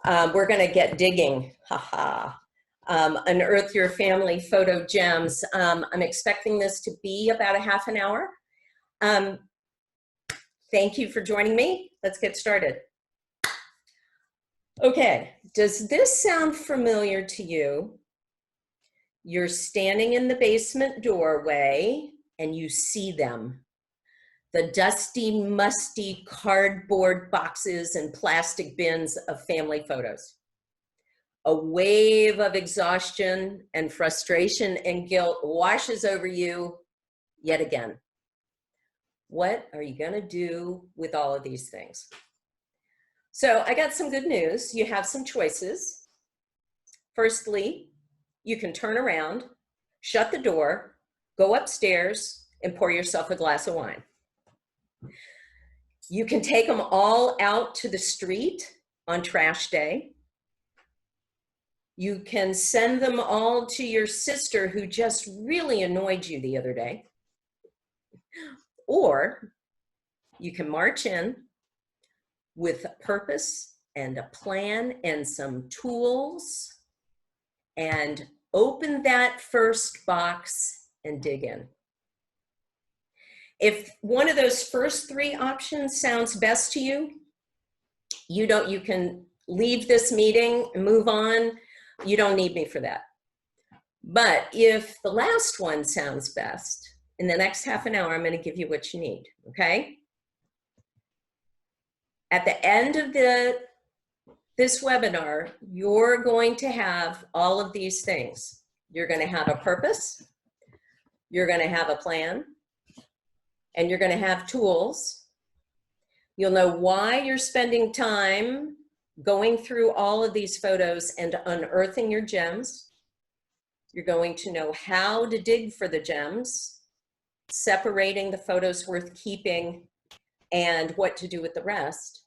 We're going to get digging. Haha. Unearth your family photo gems. I'm expecting this to be about a half an hour. Thank you for joining me. Let's get started. Okay, does this sound familiar to you? You're standing in the basement doorway and you see them. The dusty, musty cardboard boxes and plastic bins of family photos. A wave of exhaustion and frustration and guilt washes over you yet again. What are you gonna do with all of these things? So I got some good news. You have some choices. Firstly, you can turn around, shut the door, go upstairs, and pour yourself a glass of wine. You can take them all out to the street on trash day. You can send them all to your sister who just really annoyed you the other day. Or you can march in with a purpose and a plan and some tools and open that first box and dig in. If one of those first three options sounds best to you, you can leave this meeting and move on. You don't need me for that. But if the last one sounds best, in the next half an hour, I'm going to give you what you need, okay? At the end of this webinar, you're going to have all of these things. You're going to have a purpose, you're going to have a plan, and you're going to have tools. You'll know why you're spending time going through all of these photos and unearthing your gems. You're going to know how to dig for the gems, separating the photos worth keeping, and what to do with the rest.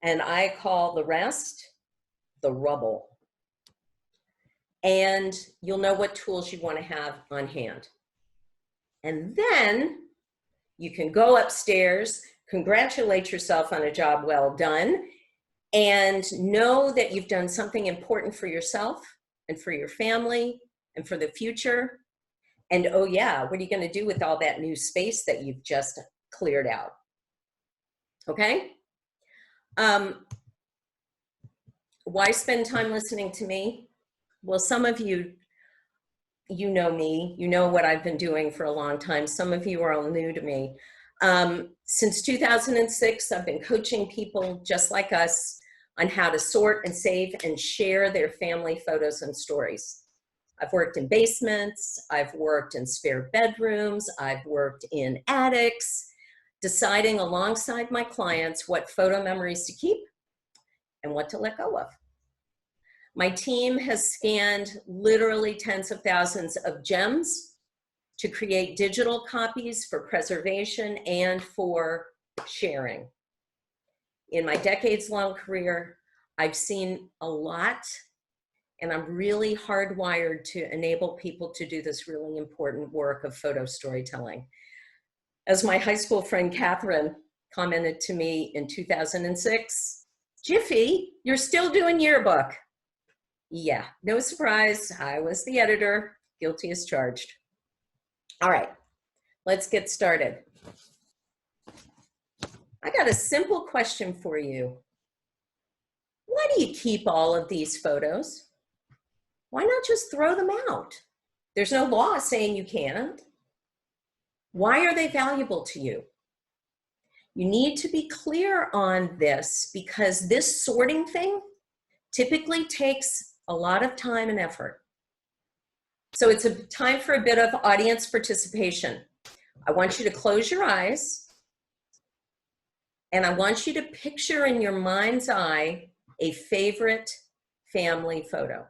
And I call the rest the rubble. And you'll know what tools you want to have on hand. And then you can go upstairs, congratulate yourself on a job well done, and know that you've done something important for yourself and for your family and for the future. And oh yeah, what are you going to do with all that new space that you've just cleared out? Okay? Why spend time listening to me? Well, some of you know me, you know what I've been doing for a long time. Some of you are all new to me. Since 2006, I've been coaching people just like us on how to sort and save and share their family photos and stories. I've worked in basements, I've worked in spare bedrooms, I've worked in attics, deciding alongside my clients what photo memories to keep and what to let go of. My team has scanned literally tens of thousands of gems to create digital copies for preservation and for sharing. In my decades-long career, I've seen a lot, and I'm really hardwired to enable people to do this really important work of photo storytelling. As my high school friend Catherine commented to me in 2006, "Jiffy, you're still doing yearbook." Yeah, no surprise, I was the editor, guilty as charged. All right, let's get started. I got a simple question for you. Why do you keep all of these photos? Why not just throw them out? There's no law saying you can't. Why are they valuable to you? You need to be clear on this because this sorting thing typically takes a lot of time and effort. So it's a time for a bit of audience participation. I want you to close your eyes and I want you to picture in your mind's eye a favorite family photo.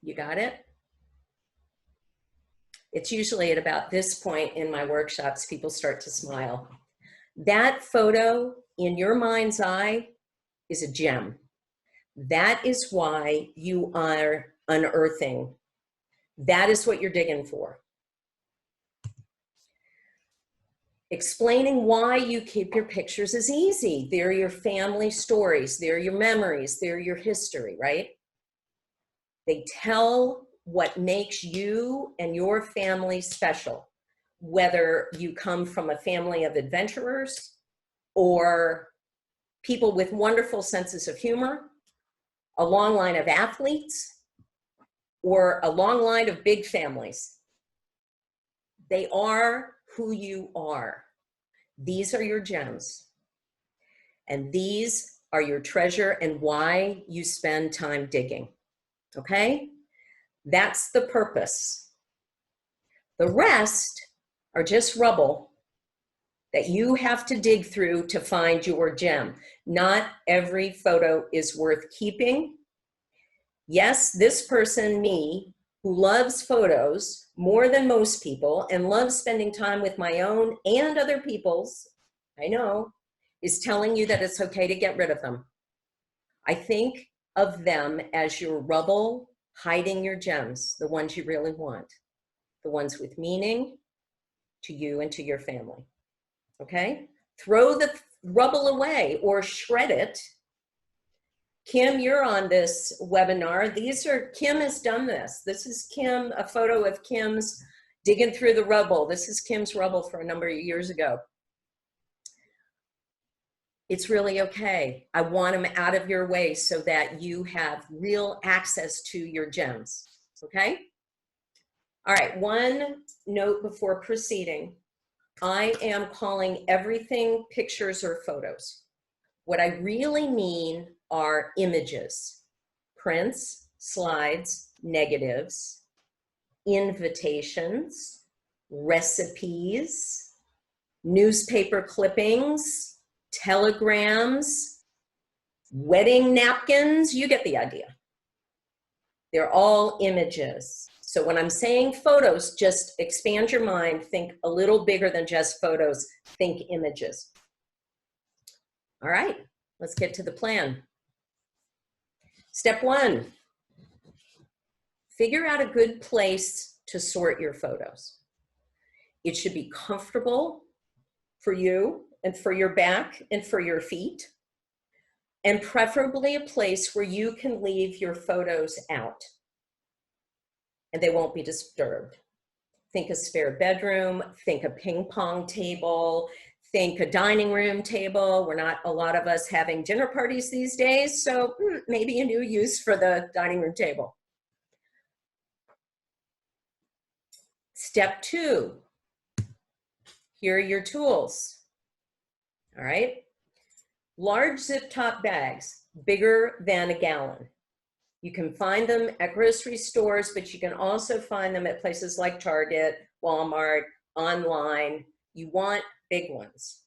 You got it? It's usually at about this point in my workshops, people start to smile. That photo in your mind's eye is a gem. That is why you are unearthing. That is what you're digging for. Explaining why you keep your pictures is easy. They're your family stories. They're your memories. They're your history, right? They tell what makes you and your family special, whether you come from a family of adventurers or people with wonderful senses of humor, a long line of athletes, or a long line of big families. They are who you are. These are your gems. And these are your treasure and why you spend time digging. Okay? That's the purpose. The rest are just rubble that you have to dig through to find your gem. Not every photo is worth keeping. Yes, this person, me, who loves photos more than most people and loves spending time with my own and other people's, I know, is telling you that it's okay to get rid of them. I think of them as your rubble hiding your gems, the ones you really want, the ones with meaning to you and to your family. Okay? Throw the rubble away or shred it. Kim, you're on this webinar. Kim has done this. This is Kim, a photo of Kim's digging through the rubble. This is Kim's rubble for a number of years ago. It's really okay. I want them out of your way so that you have real access to your gems, okay? All right, one note before proceeding. I am calling everything pictures or photos. What I really mean are images, prints, slides, negatives, invitations, recipes, newspaper clippings, telegrams, wedding napkins, you get the idea. They're all images. So when I'm saying photos, just expand your mind, think a little bigger than just photos, think images. All right, let's get to the plan. Step one, figure out a good place to sort your photos. It should be comfortable for you and for your back and for your feet, and preferably a place where you can leave your photos out and they won't be disturbed. Think a spare bedroom, think a ping pong table, think a dining room table. We're not a lot of us having dinner parties these days, so maybe a new use for the dining room table. Step two, here are your tools. All right. Large zip top bags, bigger than a gallon. You can find them at grocery stores, but you can also find them at places like Target, Walmart, online. You want big ones.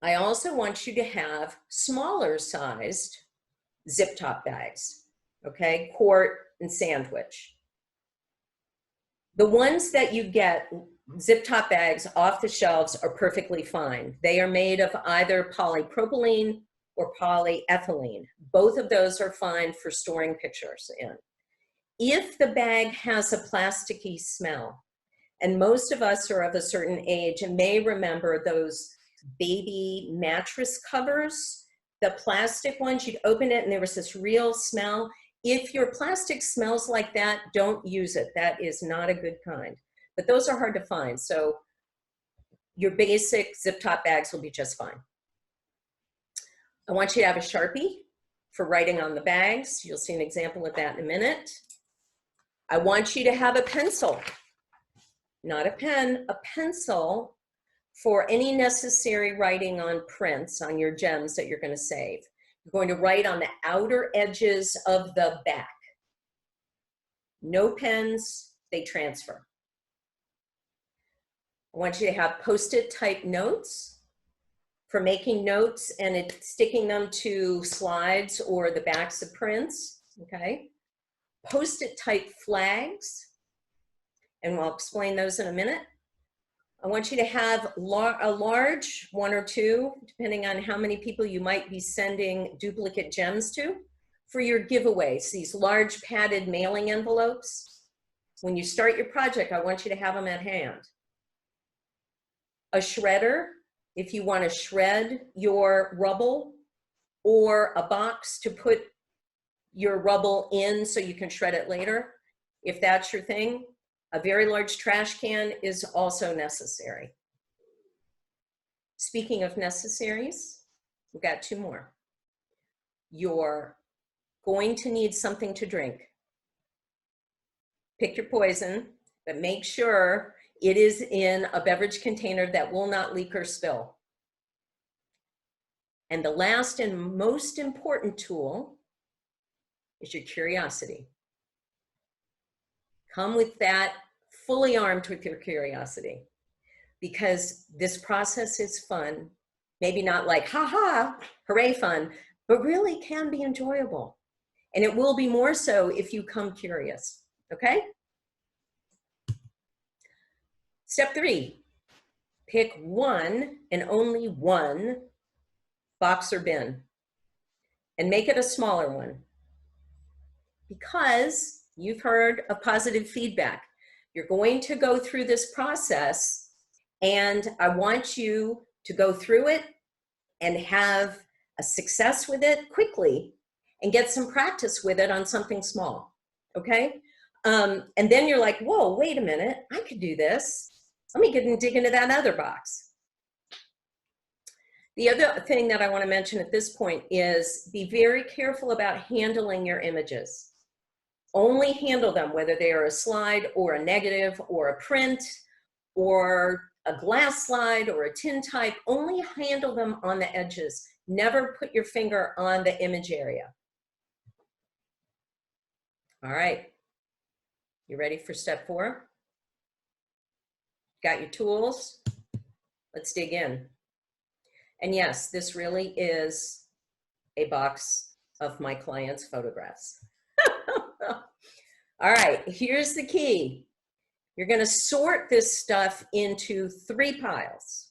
I also want you to have smaller sized zip top bags, okay? Quart and sandwich. The ones that you get, zip top bags off the shelves, are perfectly fine. They are made of either polypropylene or polyethylene. Both of those are fine for storing pictures in. If the bag has a plasticky smell, and most of us are of a certain age and may remember those baby mattress covers, the plastic ones, you'd open it and there was this real smell. If your plastic smells like that, don't use it. That is not a good kind. But those are hard to find, so your basic zip top bags will be just fine. I want you to have a Sharpie for writing on the bags. You'll see an example of that in a minute. I want you to have a pencil, not a pen, a pencil for any necessary writing on prints, on your gems that you're going to save. You're going to write on the outer edges of the back. No pens, they transfer. I want you to have Post-it type notes for making notes and sticking them to slides or the backs of prints, okay? Post-it type flags, and I'll explain those in a minute. I want you to have a large, one or two, depending on how many people you might be sending duplicate gems to, for your giveaways, these large padded mailing envelopes. When you start your project, I want you to have them at hand. a shredder if you want to shred your rubble, or a box to put your rubble in so you can shred it later. If that's your thing, a very large trash can is also necessary. Speaking of necessaries, we've got two more. You're going to need something to drink. Pick your poison, but make sure it is in a beverage container that will not leak or spill. And the last and most important tool is your curiosity. Come with that fully armed with your curiosity, because this process is fun. Maybe not like, ha ha, hooray fun, but really can be enjoyable. And it will be more so if you come curious, okay? Step 3, pick one and only one box or bin, and make it a smaller one. Because you've heard of positive feedback. You're going to go through this process, and I want you to go through it and have a success with it quickly and get some practice with it on something small, okay? And then you're like, whoa, wait a minute, I could do this. Let me get and dig into that other box. The other thing that I want to mention at this point is be very careful about handling your images. Only handle them, whether they are a slide or a negative or a print or a glass slide or a tin type. Only handle them on the edges. Never put your finger on the image area. All right, you ready for step 4? Got your tools? Let's dig in. And yes, this really is a box of my clients' photographs. All right, here's the key. You're going to sort this stuff into 3 piles.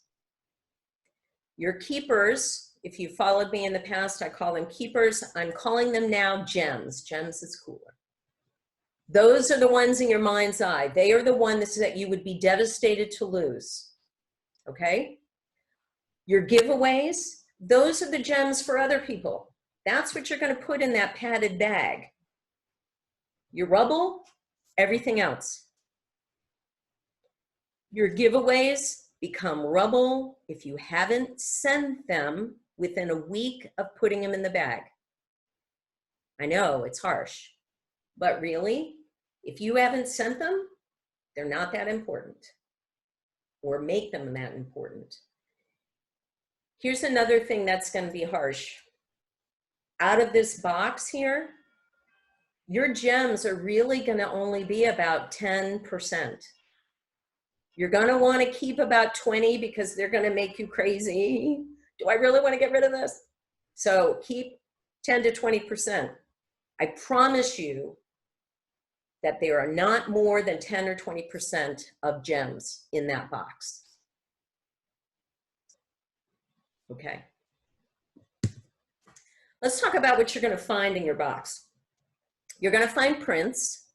Your keepers, if you followed me in the past, I call them keepers. I'm calling them now gems. Gems is cooler. Those are the ones in your mind's eye. They are the ones that you would be devastated to lose, okay? Your giveaways, those are the gems for other people. That's what you're going to put in that padded bag. Your rubble, everything else. Your giveaways become rubble if you haven't sent them within a week of putting them in the bag. I know it's harsh, but really, if you haven't sent them, they're not that important, or make them that important. Here's another thing that's going to be harsh. Out of this box here, your gems are really going to only be about 10%. You're going to want to keep about 20 because they're going to make you crazy. Do I really want to get rid of this? So keep 10 to 20%. I promise you that there are not more than 10 or 20% of gems in that box. Okay. Let's talk about what you're going to find in your box. You're going to find prints.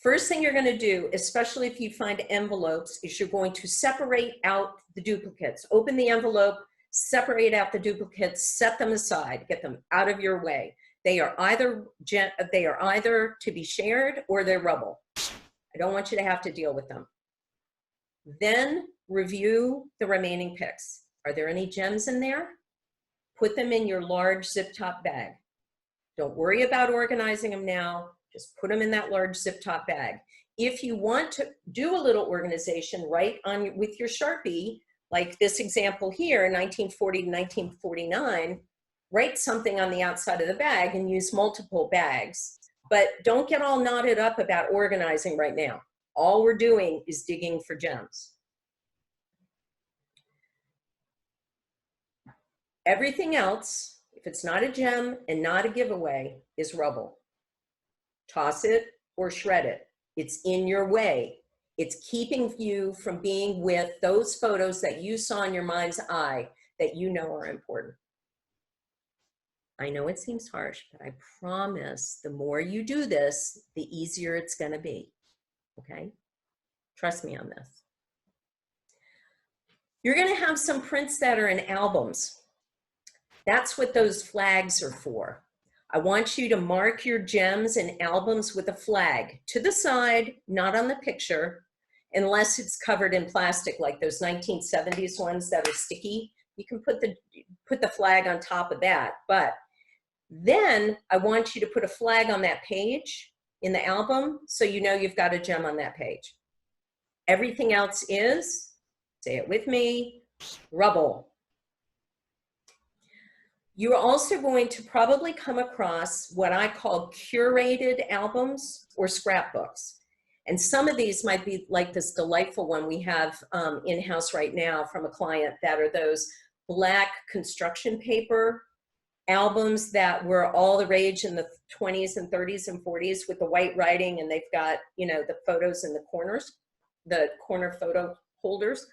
First thing you're going to do, especially if you find envelopes, is you're going to separate out the duplicates. Open the envelope, separate out the duplicates, set them aside, get them out of your way. They are either to be shared or they're rubble. I don't want you to have to deal with them. Then review the remaining picks. Are there any gems in there? Put them in your large zip top bag. Don't worry about organizing them now. Just put them in that large zip top bag. If you want to do a little organization, write on with your Sharpie, like this example here, 1940 to 1949, write something on the outside of the bag and use multiple bags. But don't get all knotted up about organizing right now. All we're doing is digging for gems. Everything else, if it's not a gem and not a giveaway, is rubble. Toss it or shred it. It's in your way. It's keeping you from being with those photos that you saw in your mind's eye that you know are important. I know it seems harsh, but I promise the more you do this, the easier it's going to be. Okay? Trust me on this. You're going to have some prints that are in albums. That's what those flags are for. I want you to mark your gems and albums with a flag to the side, not on the picture, unless it's covered in plastic, like those 1970s ones that are sticky. You can put the flag on top of that. But then I want you to put a flag on that page in the album so you know you've got a gem on that page. Everything else is, say it with me, rubble. You're also going to probably come across what I call curated albums or scrapbooks. And some of these might be like this delightful one we have in-house right now from a client, that are those black construction paper albums that were all the rage in the 20s and 30s and 40s with the white writing, and they've got, you know, the photos in the corners, the corner photo holders.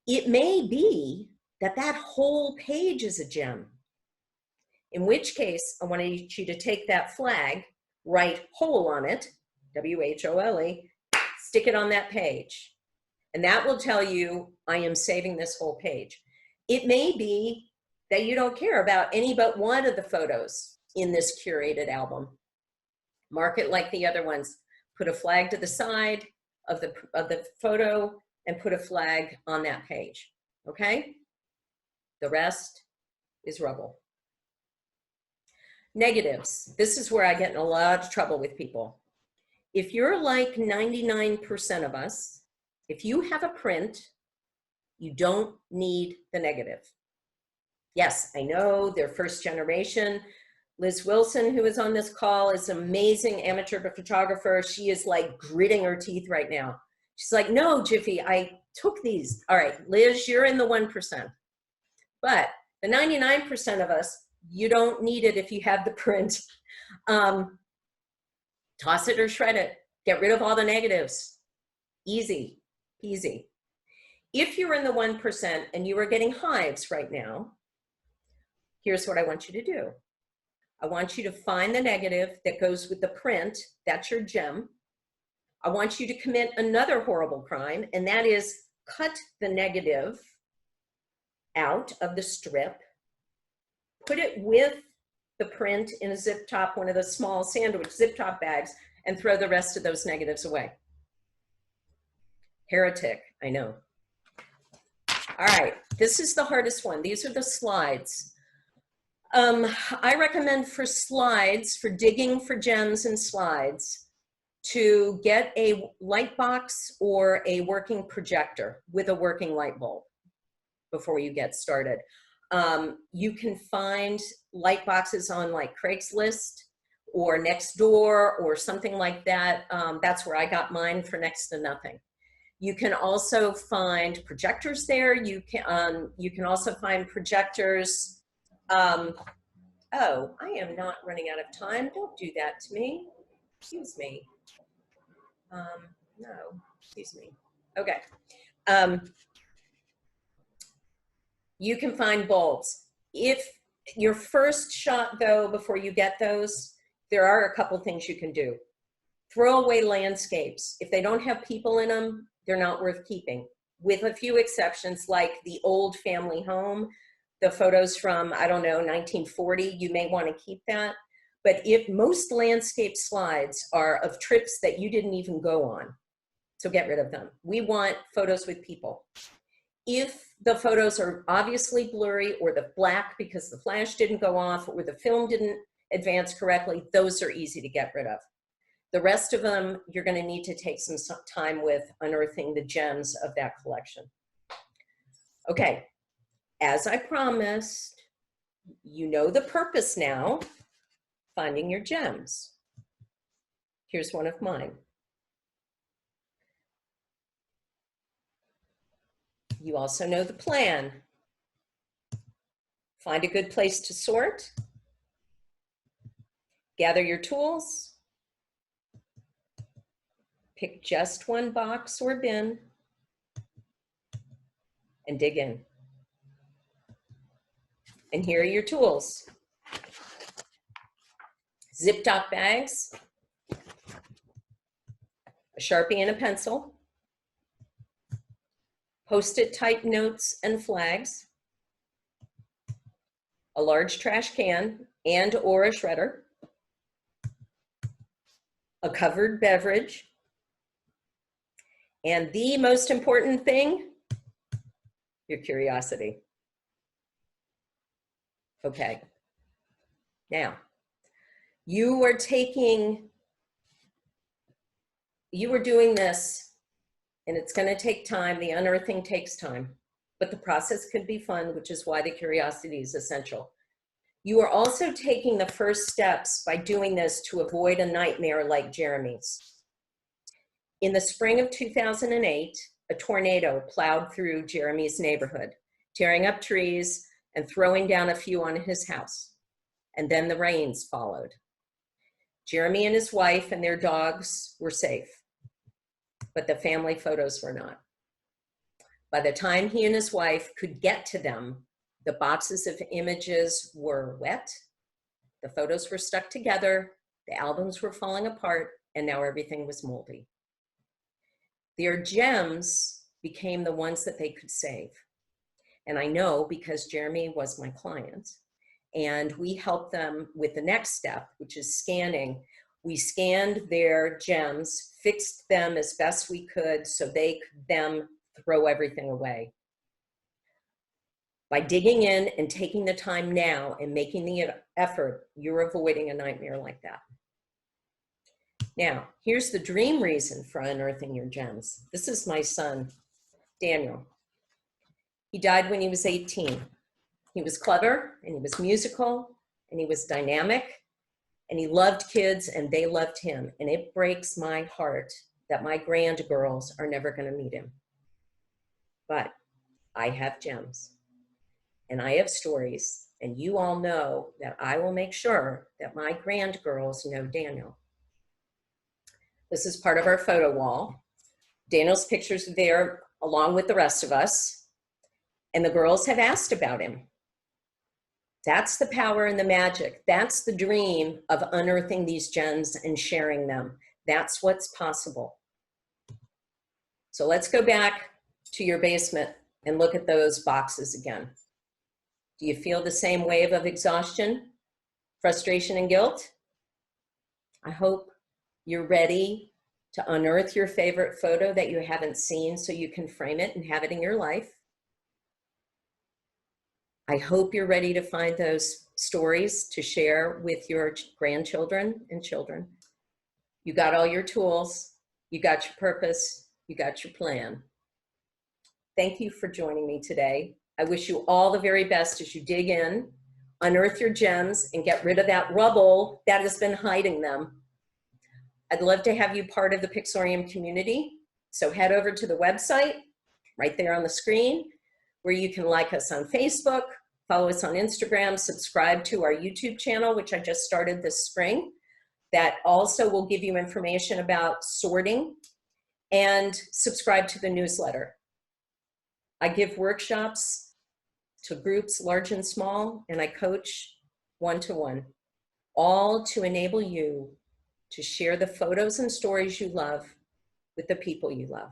It may be that that whole page is a gem, in which case I wanted you to take that flag, write whole on it, W-H-O-L-E, stick it on that page. And that will tell you, I am saving this whole page. It may be that you don't care about any but one of the photos in this curated album. Mark it like the other ones. Put a flag to the side of the photo and put a flag on that page, okay? The rest is rubble. Negatives. This is where I get in a lot of trouble with people. If you're like 99% of us, if you have a print, you don't need the negative. Yes, I know they're first generation. Liz Wilson, who is on this call, is an amazing amateur photographer. She is like gritting her teeth right now. She's like, no, Jiffy, I took these. All right, Liz, you're in the 1%. But the 99% of us, you don't need it if you have the print. Toss it or shred it. Get rid of all the negatives. Easy peasy. If you're in the 1% and you are getting hives right now, here's what I want you to do. I want you to find the negative that goes with the print. That's your gem. I want you to commit another horrible crime, and that is cut the negative out of the strip, put it with the print in a zip top, one of the small sandwich zip top bags, and throw the rest of those negatives away. Heretic, I know. All right, this is the hardest one. These are the slides. I recommend for slides, for digging for gems and slides, to get a light box or a working projector with a working light bulb before you get started. You can find light boxes on like Craigslist or Nextdoor or something like that. That's where I got mine for next to nothing. You can also find projectors there. You can also find projectors. Oh, I am not running out of time. Don't do that to me. Excuse me. No, excuse me. Okay. You can find bulbs. If your first shot, though, before you get those, there are a couple things you can do. Throw away landscapes. If they don't have people in them, they're not worth keeping, with a few exceptions, like the old family home, the photos from, I don't know, 1940, you may want to keep that. But if most landscape slides are of trips that you didn't even go on, so get rid of them. We want photos with people. If the photos are obviously blurry or the black because the flash didn't go off or the film didn't advance correctly, those are easy to get rid of. The rest of them, you're going to need to take some time with unearthing the gems of that collection. Okay, as I promised, you know the purpose now, finding your gems. Here's one of mine. You also know the plan. Find a good place to sort. Gather your tools. Pick just one box or bin and dig in. And here are your tools. Zip top bags, a Sharpie and a pencil, Post-it type notes and flags, a large trash can and or a shredder, a covered beverage, and the most important thing, your curiosity. Okay. Now, you are doing this, and it's going to take time. The unearthing takes time, but the process could be fun, which is why the curiosity is essential. You are also taking the first steps by doing this to avoid a nightmare like Jeremy's. In the spring of 2008, a tornado plowed through Jeremy's neighborhood, tearing up trees and throwing down a few on his house. And then the rains followed. Jeremy and his wife and their dogs were safe, but the family photos were not. By the time he and his wife could get to them, the boxes of images were wet, the photos were stuck together, the albums were falling apart, and now everything was moldy. Their gems became the ones that they could save. And I know because Jeremy was my client, and we helped them with the next step, which is scanning. We scanned their gems, fixed them as best we could so they could then throw everything away. By digging in and taking the time now and making the effort, you're avoiding a nightmare like that. Now, here's the dream reason for unearthing your gems. This is my son, Daniel. He died when he was 18. He was clever, and he was musical, and he was dynamic, and he loved kids, and they loved him. And it breaks my heart that my grandgirls are never going to meet him. But I have gems, and I have stories, and you all know that I will make sure that my grandgirls know Daniel. This is part of our photo wall. Daniel's pictures are there along with the rest of us, and the girls have asked about him. That's the power and the magic. That's the dream of unearthing these gems and sharing them. That's what's possible. So let's go back to your basement and look at those boxes again. Do you feel the same wave of exhaustion, frustration, and guilt? I hope you're ready to unearth your favorite photo that you haven't seen so you can frame it and have it in your life. I hope you're ready to find those stories to share with your grandchildren and children. You got all your tools, you got your purpose, you got your plan. Thank you for joining me today. I wish you all the very best as you dig in, unearth your gems, and get rid of that rubble that has been hiding them. I'd love to have you part of the Pixorium community. So head over to the website, right there on the screen, where you can like us on Facebook, follow us on Instagram, subscribe to our YouTube channel, which I just started this spring. That also will give you information about sorting, and subscribe to the newsletter. I give workshops to groups large and small, and I coach one-to-one, all to enable you to share the photos and stories you love with the people you love.